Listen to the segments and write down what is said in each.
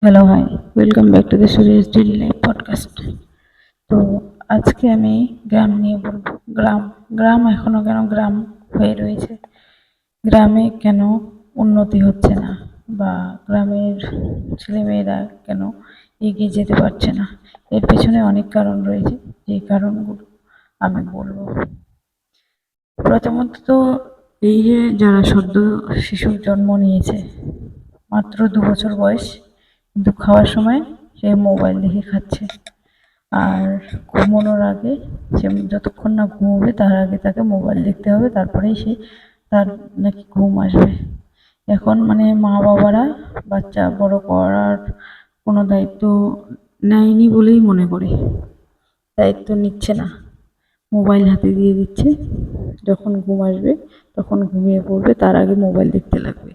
Hello hi, welcome back to the Suresh daily life podcast. তো আজকে আমি গ্রাম নিয়ে বলবো। গ্রাম গ্রাম এখনো কেন গ্রাম হয়ে রয়েছে, গ্রামে কেন উন্নতি হচ্ছে না, বা গ্রামের ছেলেমেয়েরা কেন এগিয়ে যেতে পারছে না। এর পেছনে অনেক কারণ রয়েছে, যে কারণগুলো আমি বলবো। প্রথমত তো এই যে যারা সদ্য শিশুর জন্ম নিয়েছে, মাত্র 2 বছর বয়স, কিন্তু খাওয়ার সময় সে মোবাইল দেখে খাচ্ছে। আর ঘুমানোর আগে, সে যতক্ষণ না ঘুমোবে তার আগে তাকে মোবাইল দেখতে হবে, তারপরেই তার নাকি ঘুম আসবে। এখন মানে মা বাবারা বাচ্চা বড় করার কোনো দায়িত্ব নেয়নি বলেই মনে করে, দায়িত্ব নিচ্ছে না, মোবাইল হাতে দিয়ে দিচ্ছে। যখন ঘুম আসবে তখন ঘুমিয়ে পড়বে, তার আগে মোবাইল দেখতে লাগবে।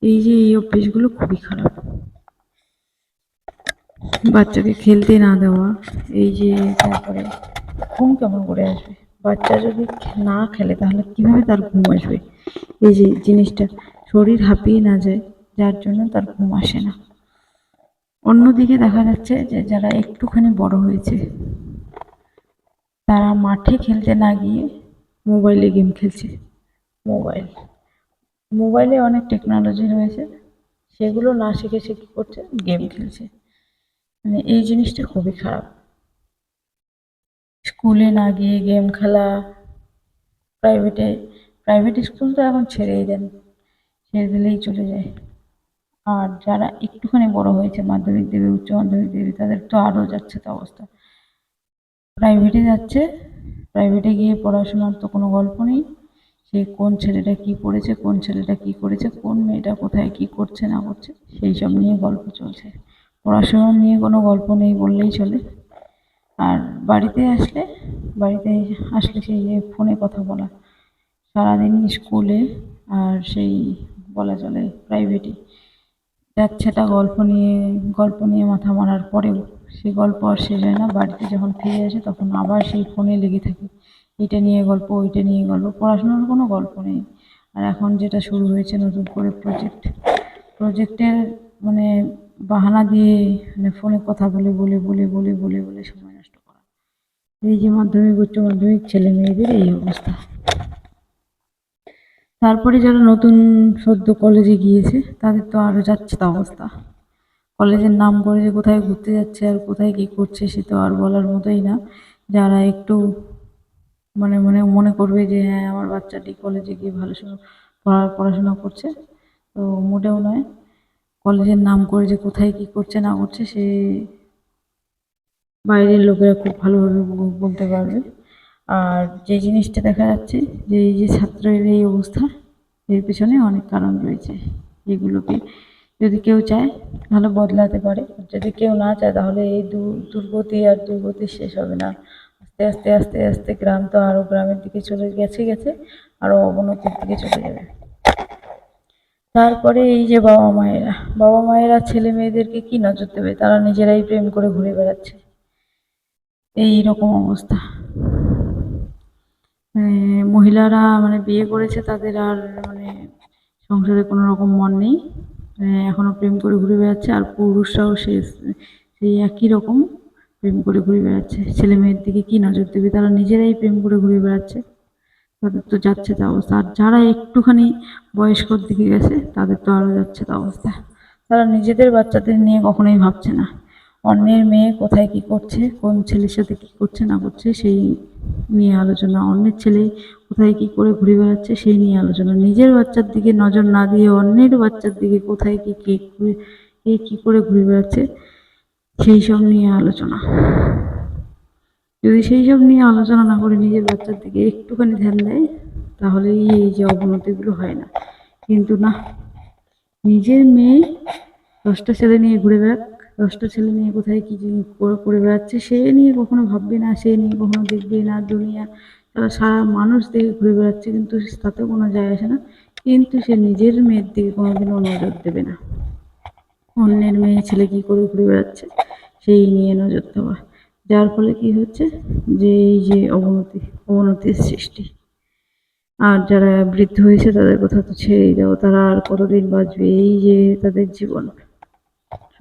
এই অভ্যেসগুলো খুবই খারাপ। বাচ্চাকে খেলতে না দেওয়া, এই যে তারপরে ঘুম কেমন করে আসবে? বাচ্চা যদি না খেলে তাহলে কিভাবে তার ঘুম আসবে? এই যে জিনিসটা, শরীর হাঁপিয়ে না যায়, যার জন্য তার ঘুম আসে না। অন্যদিকে দেখা যাচ্ছে যে যারা একটুখানি বড় হয়েছে, তারা মাঠে খেলতে না গিয়ে মোবাইলে গেম খেলছে। মোবাইল মোবাইলে অনেক টেকনোলজি রয়েছে, সেগুলো না শিখে সে কী করছে? গেম খেলছে। মানে এই জিনিসটা খুবই খারাপ। স্কুলে না গিয়ে গেম খেলা, প্রাইভেটে প্রাইভেট স্কুল তো এখন ছেড়েই দেন, ছেড়ে দিলেই চলে যায়। আর যারা একটুখানি বড় হয়েছে, মাধ্যমিক দেবে, উচ্চ মাধ্যমিক দেবে, তাদের তো আরও যাচ্ছে তো অবস্থা। প্রাইভেটে যাচ্ছে, প্রাইভেটে গিয়ে পড়াশোনার তো কোনো গল্প নেই। সে কোন ছেলেটা কি পড়েছে, কোন ছেলেটা কি করেছে, কোন মেয়েটা কোথায় কি করছে না করছে, সেই সব নিয়ে গল্প চলছে। পড়াশোনা নিয়ে কোনো গল্প নেই বললেই চলে। আর বাড়িতে আসলে সেই যে ফোনে কথা বলা, সারাদিন স্কুলে আর সেই বলা চলে প্রাইভেটে যাচ্ছেটা গল্প নিয়ে মাথা মারার পরেও সে গল্প আর শেষ হয় না। বাড়িতে যখন ফিরে আসে তখন আবার সেই ফোনে লেগে থাকে, এটা নিয়ে গল্প, ওইটা নিয়ে গল্প, পড়াশোনার কোনো গল্প নেই। আর এখন যেটা শুরু হয়েছে নতুন করে প্রজেক্টের মানে বাহানা দিয়ে, মানে ফোনে কথা বলে বলে বলে বলে বলে বলে সময় নষ্ট করা। এই যে মাধ্যমিক উচ্চ মাধ্যমিক ছেলে মেয়েদের এই অবস্থা। তারপরে যারা নতুন সদ্য কলেজে গিয়েছে, তাদের তো আরো যাচ্ছে তা অবস্থা। কলেজের নাম করে যে কোথায় ঘুরতে যাচ্ছে আর কোথায় কি করছে, সে তো আর বলার মতোই না। যারা একটু মানে মনে মনে করবে যে হ্যাঁ, আমার বাচ্চাটি কলেজে গিয়ে ভালো পড়াশোনা করছে, তো মোটেও নয়। কলেজের নাম করে যে কোথায় কি করছে না করছে, সে বাইরের লোকেরা খুব ভালোভাবে বলতে পারবে। আর যে জিনিসটা দেখা যাচ্ছে, যে এই যে ছাত্রের এই অবস্থা, এর পেছনে অনেক কারণ রয়েছে, যেগুলোকে যদি কেউ চায় তাহলে বদলাতে পারে। যদি কেউ না চায় তাহলে এই দুর্গতি আর দুর্গতি শেষ হবে না। আস্তে আস্তে আস্তে আস্তে গ্রাম তো আরো গ্রামের দিকে চলে গেছে, আরো অবনতির দিকে চলে যাবে। তারপরে এই যে বাবা মায়েরা ছেলে মেয়েদেরকে কি নজর দেবে? তারা নিজেরাই প্রেম করে ঘুরে বেড়াচ্ছে, এই রকম অবস্থা। মহিলারা মানে বিয়ে করেছে, তাদের আর মানে সংসারে কোনো রকম মন নেই, এখনো প্রেম করে ঘুরে বেড়াচ্ছে। আর পুরুষরাও সেই একই রকম প্রেম করে ঘুরে বেড়াচ্ছে। ছেলে মেয়ের দিকে কি নজর দেবে? তারা নিজেরাই প্রেম করে ঘুরে বেড়াচ্ছে, তাদের তো যাচ্ছে তা অবস্থা। আর যারা একটুখানি বয়স্কর দিকে গেছে, তাদের তো আরো যাচ্ছে তা অবস্থা। তারা নিজেদের বাচ্চাদের নিয়ে কখনোই ভাবছে না। অন্যের মেয়ে কোথায় কি করছে, কোন ছেলের সাথে কি করছে না করছে, সেই নিয়ে আলোচনা। অন্যের ছেলে কোথায় কি করে ঘুরে বেড়াচ্ছে, সেই নিয়ে আলোচনা। নিজের বাচ্চার দিকে নজর না দিয়ে অন্যের বাচ্চার দিকে কোথায় কে কি করে ঘুরে বেড়াচ্ছে, সেই সব নিয়ে আলোচনা। যদি সেই সব নিয়ে আলোচনা না করে নিজের বাচ্চার দিকে একটুখানি ধ্যান দেয়, তাহলেই এই যে অবনতিগুলো হয় না। কিন্তু না, নিজের মেয়ে 10টা ছেলে নিয়ে ঘুরে বেড়াক, 10টা ছেলে নিয়ে কোথায় কি করে বেড়াচ্ছে, সে নিয়ে কখনো ভাববে না, সে নিয়ে কখনো দেখবে না। দুনিয়া তারা সারা মানুষ দেখে ঘুরে বেড়াচ্ছে, কিন্তু তাতে কোনো যায় আসে না। কিন্তু সে নিজের মেয়ের দিকে কোনোদিনও নজর দেবে না। অন্যের মেয়ে ছেলে কি করে ঘুরে বেড়াচ্ছে, সেই নিয়ে নজর দেওয়া। যার ফলে কি হচ্ছে, যে এই যে অবনতির সৃষ্টি। আর যারা বৃদ্ধ হয়েছে তাদের কথা তো ছেড়েই দাও, তারা আর কতদিন বাঁচবে? এই যে তাদের জীবন,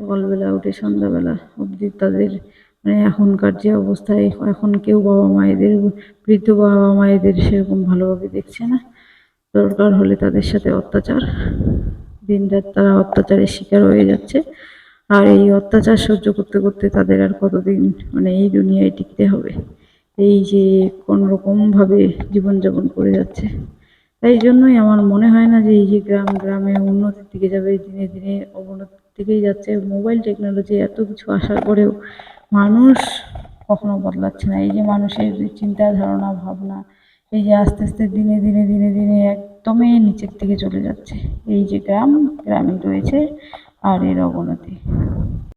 সকালবেলা উঠে সন্ধ্যাবেলা অবধি তাদের মানে এখনকার যে অবস্থায় এখন কেউ বাবা মায়েদের, বৃদ্ধ বাবা মায়েদের সেরকম ভালোভাবে দেখছে না। দরকার হলে তাদের সাথে অত্যাচার, দিনরাত তারা অত্যাচারের শিকার হয়ে যাচ্ছে। আর এই অত্যাচার সহ্য করতে করতে তাদের আর কতদিন মানে এই দুনিয়ায় টিকতে হবে, এই যে কোনোরকমভাবে জীবনযাপন করে যাচ্ছে। তাই জন্যই আমার মনে হয় না যে এই যে গ্রামে উন্নতির দিকে যাবে, দিনে দিনে অবনতির দিকেই যাচ্ছে। মোবাইল টেকনোলজি এত কিছু আসার পরেও মানুষ কখনো বদলাচ্ছে না। এই যে মানুষের চিন্তা ধারণা ভাবনা, এই যে আস্তে আস্তে দিনে দিনে দিনে দিনে একদমই নিচের দিকে চলে যাচ্ছে। এই যে গ্রামে রয়েছে আর এর অবনতি।